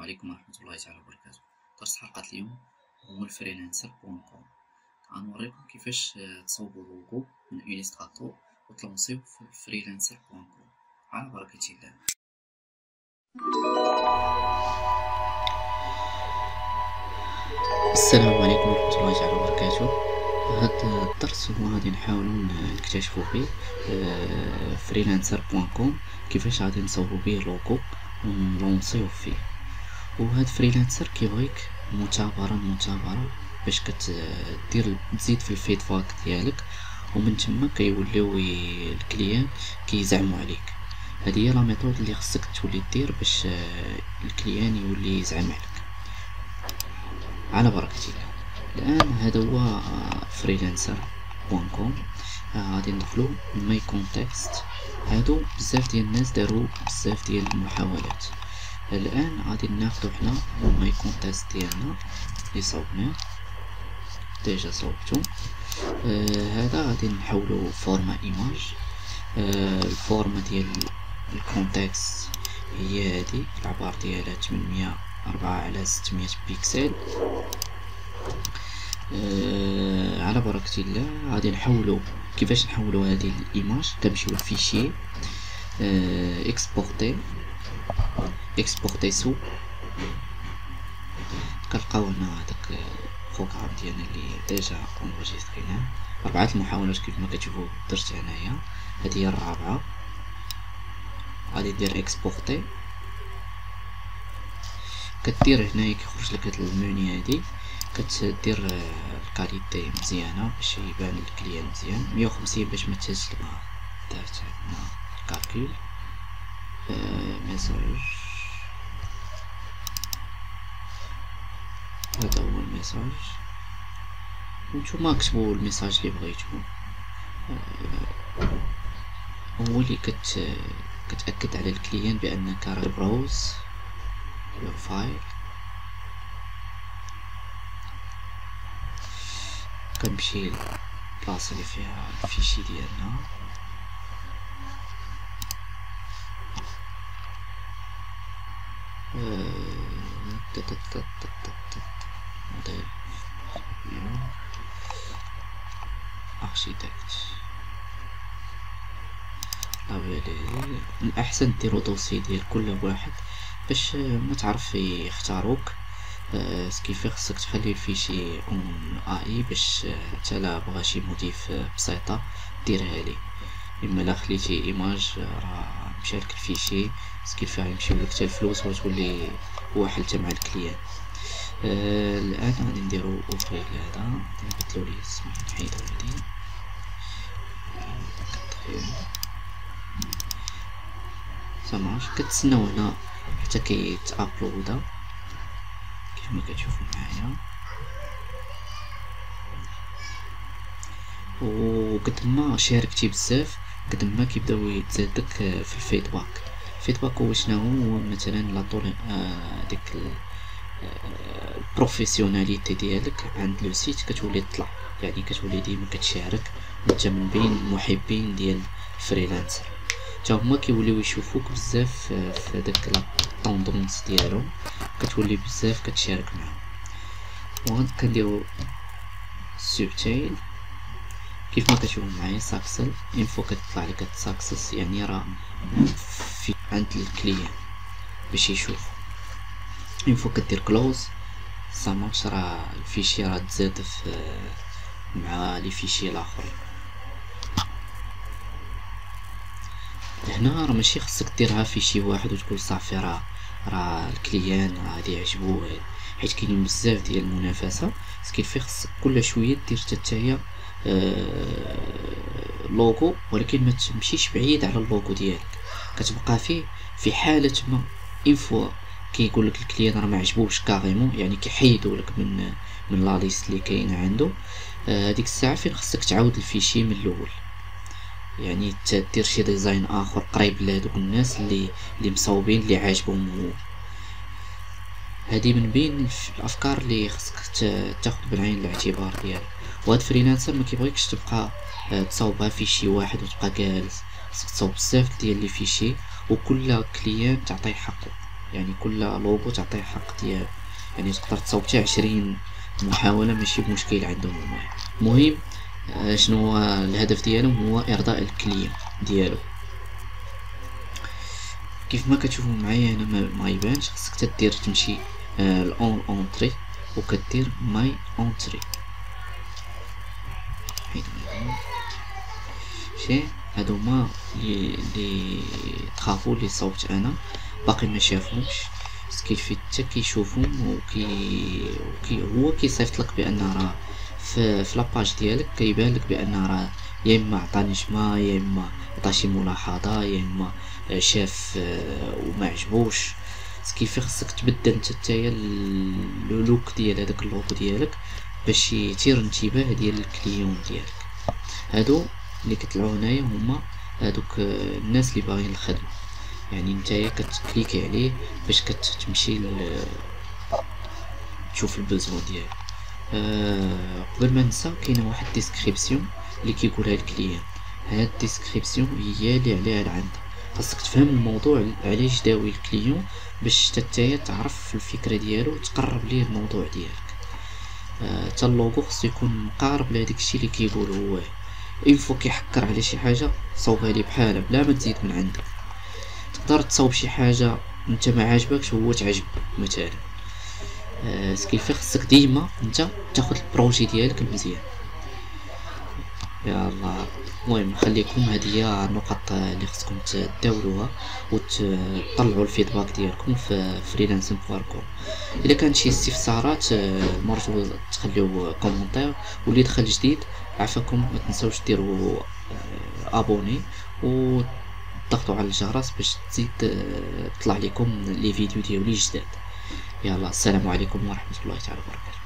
عليكم ورحمة الله تعالى وبركاته. درس حلقة اليوم هو الفريلانسر .com. غنوريكم كيفاش تصوبوا لوغو من إليستراتور وتلونسيو في فريلانسر .com على بركة الله. السلام عليكم ورحمة الله تعالى وبركاته. هذا الدرس هو غادي نحاولوا نكتشفوا فيه فريلانسر .com كيفاش غادي نصوبوا به لوغو ونلونسيو فيه. وهاد فريلانسر كيبغيك مثابرة باش تزيد في الفيدباك ديالك، ومن تما كيوليو الكليان كيزعموا عليك. هذه هي لا ميثود اللي خصك تولي دير باش الكليان يولي يزعم عليك على بركة الله. الان هذا هو فريلانسر .com. غادي ندخلو ماي كونتكست. هادو بزاف ديال الناس داروا بزاف ديال المحاولات. الان غادي ناخدو حنا ماي كونتكست ديالنا اللي صوبناه ديجا صوبتو. هذا غادي نحولو فورما ايماج. الفورما ديال الكونتكست هي هادي، العبار ديالها 804/600 بيكسل. على بركة الله غادي نحولو. كيفاش نحولو هذه الايماج؟ كنمشيو للفيشي اكسبورتي سو، كنلقاو هنا هذاك البروغرام ديالنا اللي ديجا اونجستريناه. 4 المحاولات كيف ما كتشوفوا درت هنايا، هذه هي الرابعه. غادي دير اكسبورتي، كدير هنايا كيخرج لك هاد المنيو هادي، كتدير الكاليتي مزيانه باش يبان الكليان مزيان. 150 باش ما تهزش الماء. درت هنا الكالكول ميساج، هذا هو الميساج. وانتوما كتبوا الميساج اللي بغيتو. هو اللي كتأكد على الكليان بانك راه براوز يور فايل. كنمشي للبلاصه اللي فيها الفيشي ديالنا. موديل اركيتكت لابيلي. الاحسن ديرو دوسي ديال كل واحد باش ما تعرف يختاروك. سكيفي خصك تخلي الفيشي اون اي باش حتى لا بغا شي موديف بسيطه ديرها لي. اما لا خليتي ايماج راه مشى لك الفيشي، سكيفي غيمشيو لك حتى الفلوس وتولي واحد حتى مع الكليان. الان غادي نديرو اوفري هذا، نبدلو ليه الاسم، نحيدو هادي ساماش. كتسناو هنا حتى كيتابلودا كيف ما كتشوفوا معايا. وقد ما شاركتي بزاف قد ما كيبداو يتزادك في الفيدباك. الفيدباك هو شنو هو؟ مثلا لا طول ديك البروفيسيوناليتي ديالك عند لو سيت كتولي تطلع، يعني كتولي ديما كتشارك وانت من بين المحبين ديال الفريلانسر. حتى هما كيوليو يشوفوك بزاف في هذاك لا طوندونس ديالو، كتولي بزاف كتشارك معاهم. وغادي كنديرو سوبتايل كيف ما كتشوفوا معايا ساكسل. انفو كتطلع لك ساكسس يعني راه في عند الكليان باش يشوف. انفو كدير كلوز سامارش، راه الفيشي راه تزاد مع لي فيشي الاخرين. هنا راه ماشي خصك ديرها في شي واحد وتقول صافي راه الكليان غادي يعجبو، حيت كاينين بزاف ديال المنافسه. سكيفي خصك كل شويه دير تتايا لوغو، ولكن ما تمشيش بعيد على اللوغو ديالك. كتبقى فيه في حاله ما انفوا كيقول لك الكليان راه ما عجبوش كاريمون، يعني كيحيدوا لك من لا ليست اللي كاينه عنده. هذيك الساعه فين خصك تعاود الفيشي من الاول، يعني تدير شي ديزاين اخر قريب لهادوك الناس اللي مصوبين اللي عاجبهم. هذه من بين الافكار اللي خصك تاخذ بعين الاعتبار ديالك. وهاد فريلانسر ما كيبغيكش تبقى تصاوبها في شي واحد وتبقى جالس، خصك تصاوب بزاف ديال لي فيشي وكل كليان تعطيه حقه. يعني كل لوغو تعطيه حق ديالو، يعني تقدر تصاوب حتى 20 محاولة ماشي بمشكل عندهم هما. المهم شنو هو الهدف ديالهم؟ هو ارضاء الكليون ديالو. كيف ما كتشوفوا معايا انا ما يبانش، خصك تدير تمشي الاون اونتري وكدير ماي اونتري، حيت شي هادو هما لي تخافوا لي صوبت انا باقي ما شافهمش، بس كيفيت حتى كيشوفهم هو كيصيفط لك بان راه في لاباج ديالك كيبان لك بان راه يا اما عطاني جمع، يا اما عطا شي ملاحظه، يا اما شاف وما عجبوش. كيف خصك تبدل نتايا لو لوك ديال هذاك اللوغو ديالك باش يثير الانتباه ديال الكليون ديالك. هادو اللي كطلعوا هنايا هما هادوك الناس اللي باغيين الخدمه، يعني نتايا كتكليكي عليه باش كتمشي تشوف البوزوان ديالو. قبل ما ننسى كاينه واحد ديسكريبسيون اللي كيقولها الكليان، هاد الديسكريبسيون هي اللي عليها العند. خاصك تفهم الموضوع علاش داوي الكليون باش تتايا تعرف الفكره ديالو وتقرب ليه الموضوع ديالك. حتى اللوغو خصو يكون مقارب لهداك الشيء اللي كيقولو هو. فوا كيحكر على شي حاجه صوبها لي بحالها بلا ما تزيد من عندك. تقدر تصاوب شي حاجه انت ما عاجبكش هو تعجب مثلا، سكيفي خصك ديما انت تاخد البروجي ديالك مزيان. يلا المهم نخليكم هذه هي النقط اللي خصكم تداولوها وتطلعوا الفيدباك ديالكم في فريلانسين بواركم. اذا كانت شي استفسارات مرجو تخليو كومونتير، واللي دخل جديد عافاكم ما تنساوش ديروا ابوني وضغطوا على الجرس باش تزيد تطلع لكم لي فيديو ديالي جداد. يلا السلام عليكم ورحمة الله تعالى وبركاته.